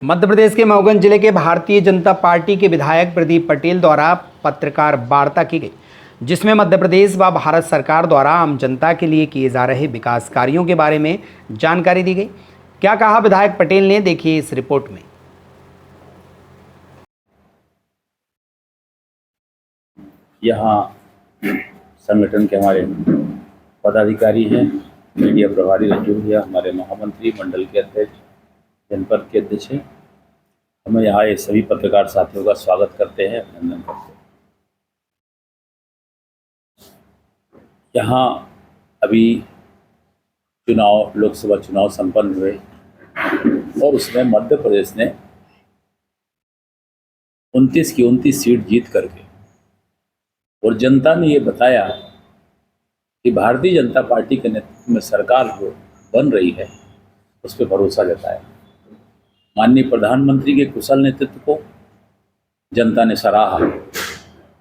मध्य प्रदेश के मऊगंज जिले के भारतीय जनता पार्टी के विधायक प्रदीप पटेल द्वारा पत्रकार वार्ता की गई, जिसमें मध्य प्रदेश व भारत सरकार द्वारा आम जनता के लिए किए जा रहे विकास कार्यों के बारे में जानकारी दी गई। क्या कहा विधायक पटेल ने, देखिए इस रिपोर्ट में। यहाँ संगठन के हमारे पदाधिकारी हैं, मीडिया प्रभारी रंजू भैया, हमारे महामंत्री, मंडल के अध्यक्ष, जनपद के अध्यक्ष हैं। हमें यहाँ ये सभी पत्रकार साथियों का स्वागत करते हैं, अभिनंदन करते हैं। यहाँ अभी लोकसभा चुनाव संपन्न हुए और उसमें मध्य प्रदेश ने 29 की 29 सीट जीत करके, और जनता ने ये बताया कि भारतीय जनता पार्टी के नेतृत्व में सरकार जो बन रही है उस पर भरोसा जताया। माननीय प्रधानमंत्री के कुशल नेतृत्व को जनता ने सराहा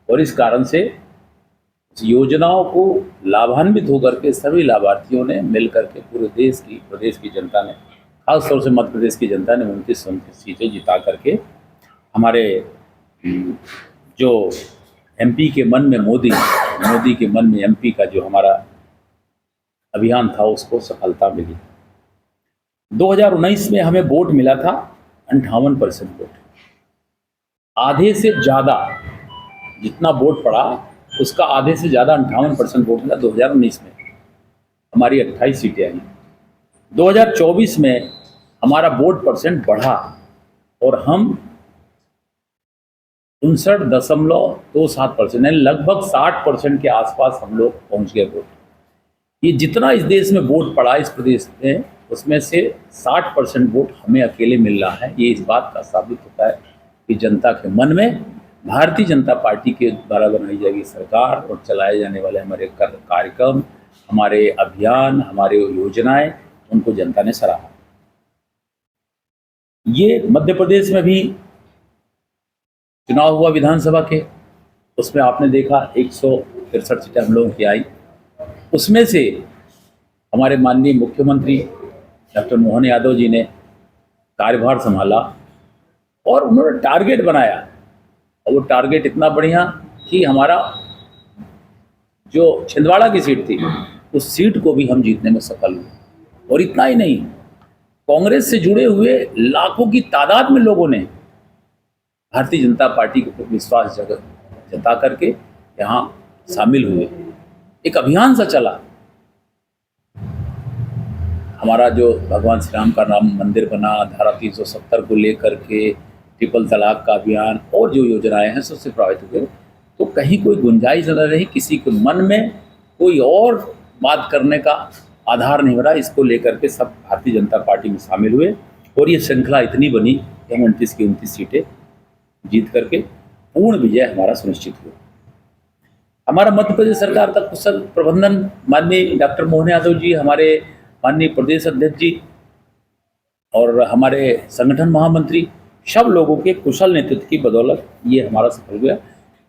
और इस कारण से इस योजनाओं को लाभान्वित होकर के सभी लाभार्थियों ने मिलकर के पूरे प्रदेश की जनता ने, खासतौर से मध्य प्रदेश की जनता ने 29 सीटें जिता करके हमारे जो एमपी के मन में मोदी के मन में एमपी का जो हमारा अभियान था उसको सफलता मिली। 2019 में हमें वोट मिला था 58% वोट, आधे से ज़्यादा जितना वोट पड़ा उसका आधे से ज़्यादा 58% वोट मिला 2019 में। हमारी 28 सीटें आई। 2024 में हमारा वोट परसेंट बढ़ा और हम 59.27%, यानी लगभग 60% के आसपास हम लोग पहुंच गए वोट। ये जितना इस देश में वोट पड़ा इस प्रदेश में, उसमें से 60% वोट हमें अकेले मिल रहा है। ये इस बात का साबित होता है कि जनता के मन में भारतीय जनता पार्टी के द्वारा बनाई जाएगी सरकार और चलाए जाने वाले हमारे कार्यक्रम, हमारे अभियान, हमारे योजनाएं, उनको जनता ने सराहा। ये मध्य प्रदेश में भी चुनाव हुआ विधानसभा के, उसमें आपने देखा 163 सीटें हम लोगों की आई। उसमें से हमारे माननीय मुख्यमंत्री डॉक्टर मोहन यादव जी ने कार्यभार संभाला और उन्होंने टारगेट बनाया, और वो टारगेट इतना बढ़िया कि हमारा जो छिंदवाड़ा की सीट थी उस सीट को भी हम जीतने में सफल हुए। और इतना ही नहीं, कांग्रेस से जुड़े हुए लाखों की तादाद में लोगों ने भारतीय जनता पार्टी के ऊपर विश्वास जता करके यहाँ शामिल हुए। एक अभियान सा चला। हमारा जो भगवान श्री राम का राम मंदिर बना, धारा 370 को लेकर के ट्रिपल तलाक का अभियान और जो योजनाएं हैं सबसे प्रभावित हुए। तो कहीं कोई गुंजाइश न रही, किसी के मन में कोई और बात करने का आधार नहीं बना। इसको लेकर के सब भारतीय जनता पार्टी में शामिल हुए और ये श्रृंखला इतनी बनी कि हम 29 की 29 सीटें जीत करके पूर्ण विजय हमारा सुनिश्चित हुआ। हमारा मध्य प्रदेश सरकार का कुशल प्रबंधन, माननीय डॉक्टर मोहन यादव जी, हमारे माननीय प्रदेश अध्यक्ष जी और हमारे संगठन महामंत्री, सब लोगों के कुशल नेतृत्व की बदौलत ये हमारा सफल हुआ।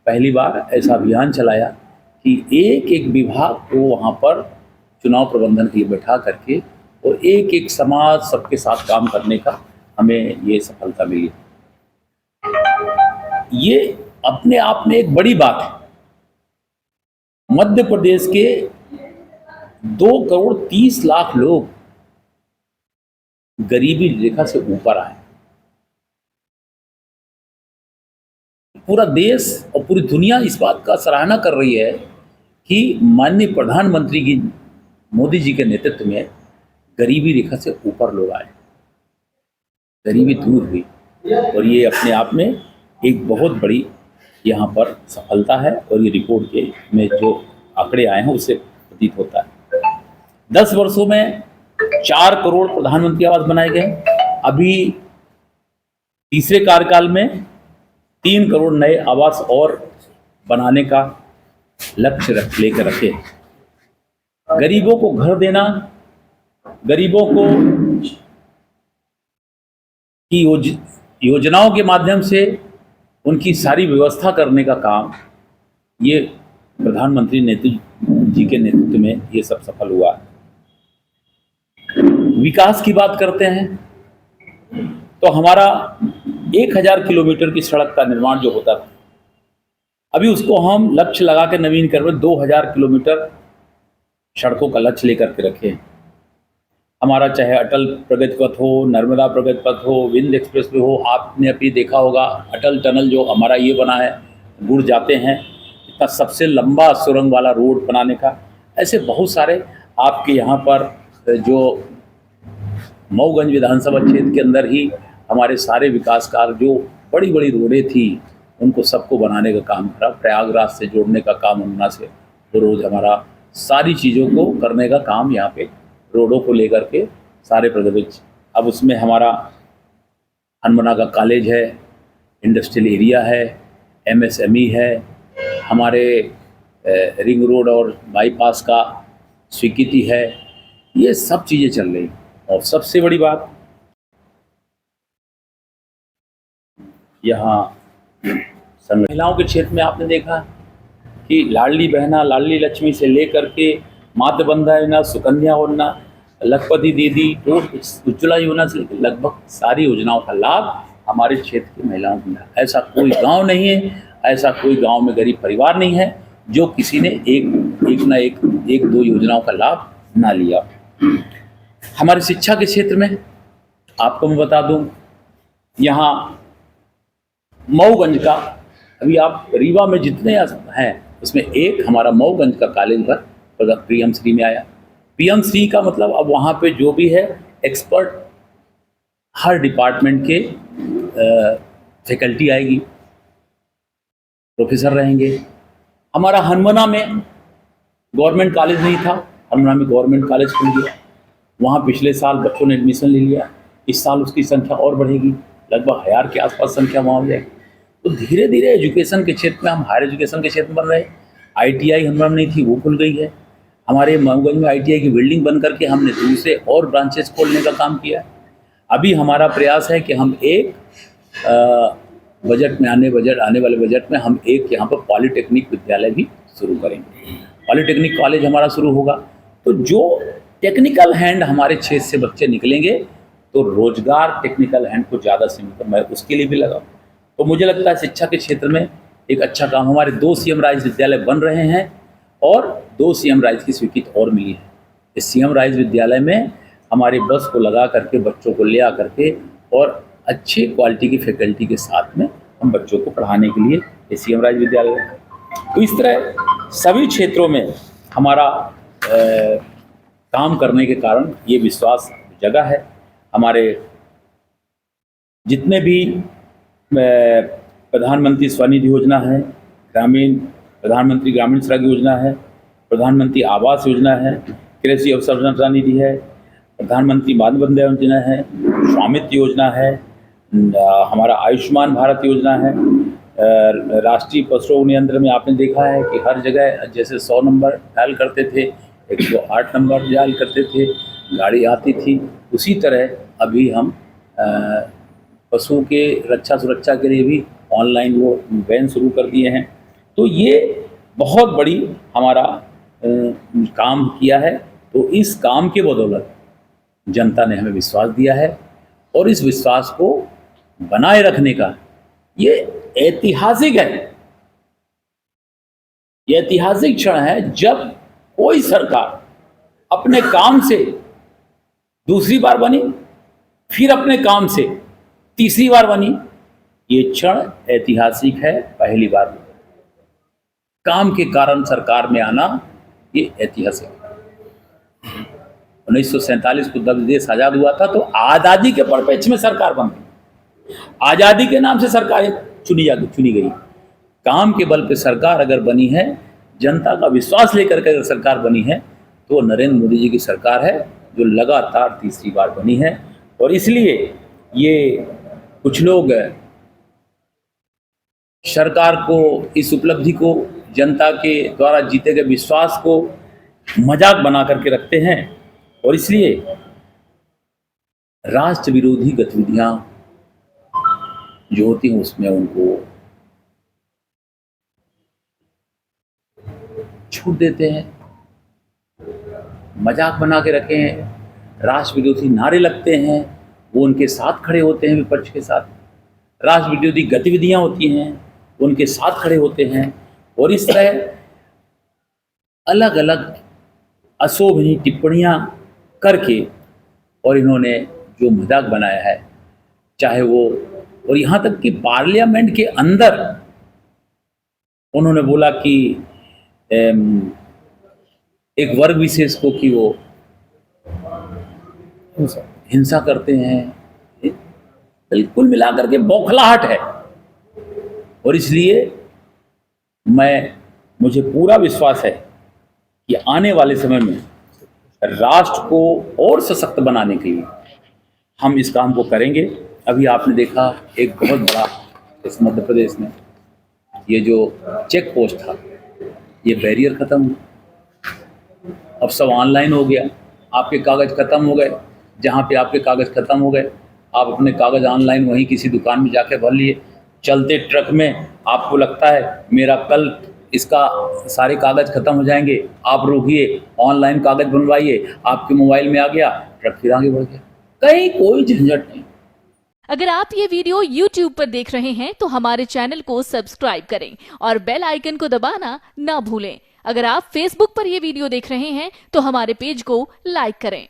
पहली बार ऐसा अभियान चलाया कि एक एक विभाग को वहाँ पर चुनाव प्रबंधन के लिए बैठा करके और एक एक समाज सबके साथ काम करने का हमें ये सफलता मिली। ये अपने आप में एक बड़ी बात है। मध्य प्रदेश के 2,30,00,000 लोग गरीबी रेखा से ऊपर आए। पूरा देश और पूरी दुनिया इस बात का सराहना कर रही है कि माननीय प्रधानमंत्री की मोदी जी के नेतृत्व में गरीबी रेखा से ऊपर लोग आए, गरीबी दूर हुई। और ये अपने आप में एक बहुत बड़ी यहाँ पर सफलता है और ये रिपोर्ट के में जो आंकड़े आए हैं उससे प्रतीत होता है। 10 वर्षों में 4 करोड़ प्रधानमंत्री आवास बनाए गए। अभी तीसरे कार्यकाल में 3 करोड़ नए आवास और बनाने का लक्ष्य लेकर रखे। गरीबों को घर देना, गरीबों को की योजनाओं के माध्यम से उनकी सारी व्यवस्था करने का काम ये प्रधानमंत्री जी के नेतृत्व में ये सब सफल हुआ। विकास की बात करते हैं तो हमारा 1000 किलोमीटर की सड़क का निर्माण जो होता था, अभी उसको हम लक्ष्य लगा के नवीन कर 2000 किलोमीटर सड़कों का लक्ष्य लेकर के रखे हैं। हमारा चाहे अटल प्रगति पथ हो, नर्मदा प्रगति पथ हो, विंध्य एक्सप्रेस वे हो, आपने अभी देखा होगा अटल टनल जो हमारा ये बना है, गुड़ जाते हैं, इतना सबसे लंबा सुरंग वाला रोड बनाने का। ऐसे बहुत सारे आपके यहाँ पर जो मऊगंज विधानसभा क्षेत्र के अंदर ही हमारे सारे विकास कार्य जो बड़ी बड़ी रोडें थी उनको सबको बनाने का काम करा। प्रयागराज से जोड़ने का काम यमुना से, वो रोज हमारा सारी चीज़ों को करने का काम यहाँ पे रोडों को लेकर के सारे प्रदेश। अब उसमें हमारा हनुमाना का कॉलेज है, इंडस्ट्रियल एरिया है, MSME है, हमारे रिंग रोड और बाईपास का स्वीकृति है, ये सब चीज़ें चल रही। और सबसे बड़ी बात यहाँ महिलाओं के क्षेत्र में आपने देखा कि लाडली बहना, लाडली लक्ष्मी से लेकर के मातृबंधन योजना, सुकन्या योजना, लखपति दीदी, उज्ज्वला योजना से लगभग सारी योजनाओं का लाभ हमारे क्षेत्र की महिलाओं को मिला। ऐसा कोई गांव नहीं है, ऐसा कोई गांव में गरीब परिवार नहीं है जो किसी ने एक दो योजनाओं का लाभ ना लिया। हमारे शिक्षा के क्षेत्र में आपको मैं बता दूं, यहाँ मऊगंज का, अभी आप रीवा में जितने हैं उसमें एक हमारा मऊगंज का कॉलेज पर PM श्री में आया। PM श्री का मतलब अब वहाँ पे जो भी है एक्सपर्ट हर डिपार्टमेंट के फैकल्टी आएगी, प्रोफेसर रहेंगे। हमारा हनुमाना में गवर्नमेंट कॉलेज नहीं था, हनुमाना में गवर्नमेंट कॉलेज खुल गया। वहाँ पिछले साल बच्चों ने एडमिशन ले लिया, इस साल उसकी संख्या और बढ़ेगी, लगभग 1000 के आसपास संख्या वहाँ हो जाएगी। तो धीरे धीरे एजुकेशन के क्षेत्र में हम हायर एजुकेशन के क्षेत्र में बन रहे हैं। ITI हनुमान में नहीं थी, वो खुल गई है। हमारे मऊगंज में ITI की बिल्डिंग बन करके हमने दूसरे और ब्रांचेस खोलने का काम किया है। अभी हमारा प्रयास है कि हम एक बजट में आने वाले बजट में हम एक यहाँ पर पॉलिटेक्निक विद्यालय भी शुरू करेंगे। पॉलिटेक्निक कॉलेज हमारा शुरू होगा, तो जो टेक्निकल हैंड हमारे क्षेत्र से बच्चे निकलेंगे तो रोजगार टेक्निकल हैंड को ज़्यादा से मिलता, मैं उसके लिए भी लगाऊँ। तो मुझे लगता है शिक्षा के क्षेत्र में एक अच्छा काम, हमारे 2 CM राइज विद्यालय बन रहे हैं और 2 CM राइज की स्वीकृति और मिली है। इस CM राइज विद्यालय में हमारे बस को लगा करके बच्चों को ले आ करके और अच्छी क्वालिटी की फैकल्टी के साथ में हम बच्चों को पढ़ाने के लिए ये CM राइज विद्यालय है। तो इस तरह सभी क्षेत्रों में हमारा काम करने के कारण ये विश्वास जगह है। हमारे जितने भी प्रधानमंत्री स्वनिधि योजना है, प्रधानमंत्री ग्रामीण सड़क योजना है, प्रधानमंत्री आवास योजना है, कृषि अवसंरचना निधि है, प्रधानमंत्री मातृबंधन योजना है, स्वामित्व योजना है, हमारा आयुष्मान भारत योजना है, राष्ट्रीय पशु रोग नियंत्रण में आपने देखा है कि हर जगह जैसे 100 नंबर डायल करते थे, 108 नंबर डायल करते थे, गाड़ी आती थी, उसी तरह अभी हम पशु के रक्षा सुरक्षा के लिए भी ऑनलाइन वो वैन शुरू कर दिए हैं। तो ये बहुत बड़ी हमारा काम किया है। तो इस काम के बदौलत जनता ने हमें विश्वास दिया है और इस विश्वास को बनाए रखने का ये ऐतिहासिक है, ये ऐतिहासिक क्षण है जब कोई सरकार अपने काम से दूसरी बार बनी, फिर अपने काम से तीसरी बार बनी। ये क्षण ऐतिहासिक है, पहली बार काम के कारण सरकार में आना ये ऐतिहासिक है। 1947 को जब देश आज़ाद हुआ था तो आज़ादी के परिप्रेक्ष्य में सरकार बन गई, आज़ादी के नाम से सरकार चुनी गई। काम के बल पे सरकार अगर बनी है, जनता का विश्वास लेकर के अगर सरकार बनी है तो नरेंद्र मोदी जी की सरकार है जो लगातार तीसरी बार बनी है। और इसलिए ये कुछ लोग सरकार को, इस उपलब्धि को, जनता के द्वारा जीते गए विश्वास को मजाक बना करके रखते हैं और इसलिए राष्ट्र विरोधी गतिविधियां जो होती हैं उसमें उनको छूट देते हैं, मजाक बना के रखे हैं, राष्ट्र विरोधी नारे लगते हैं, वो उनके साथ खड़े होते हैं, विपक्ष के साथ। राष्ट्र विरोधी गतिविधियां होती हैं, उनके साथ खड़े होते हैं। और इस तरह अलग अलग अशोभनीय टिप्पणियां करके और इन्होंने जो मजाक बनाया है, चाहे वो, और यहाँ तक कि पार्लियामेंट के अंदर उन्होंने बोला कि एक वर्ग विशेष को कि वो हिंसा करते हैं। बिल्कुल मिलाकर के बौखलाहट है। और इसलिए मुझे पूरा विश्वास है कि आने वाले समय में राष्ट्र को और सशक्त बनाने के लिए हम इस काम को करेंगे। अभी आपने देखा एक बहुत बड़ा इस मध्य प्रदेश में ये जो चेक पोस्ट था, ये बैरियर खत्म हुआ। अब सब ऑनलाइन हो गया, आपके कागज़ खत्म हो गए। जहाँ पे आपके कागज़ खत्म हो गए, आप अपने कागज़ ऑनलाइन वहीं किसी दुकान में जाके भर लिए। चलते ट्रक में आपको लगता है मेरा कल इसका सारे कागज़ खत्म हो जाएंगे, आप रोकिए, ऑनलाइन कागज़ बनवाइए, आपके मोबाइल में आ गया, ट्रक फिर आगे बढ़ गया, कहीं कोई झंझट नहीं। अगर आप ये वीडियो YouTube पर देख रहे हैं तो हमारे चैनल को सब्सक्राइब करें और बेल आइकन को दबाना ना भूलें। अगर आप Facebook पर ये वीडियो देख रहे हैं तो हमारे पेज को लाइक करें।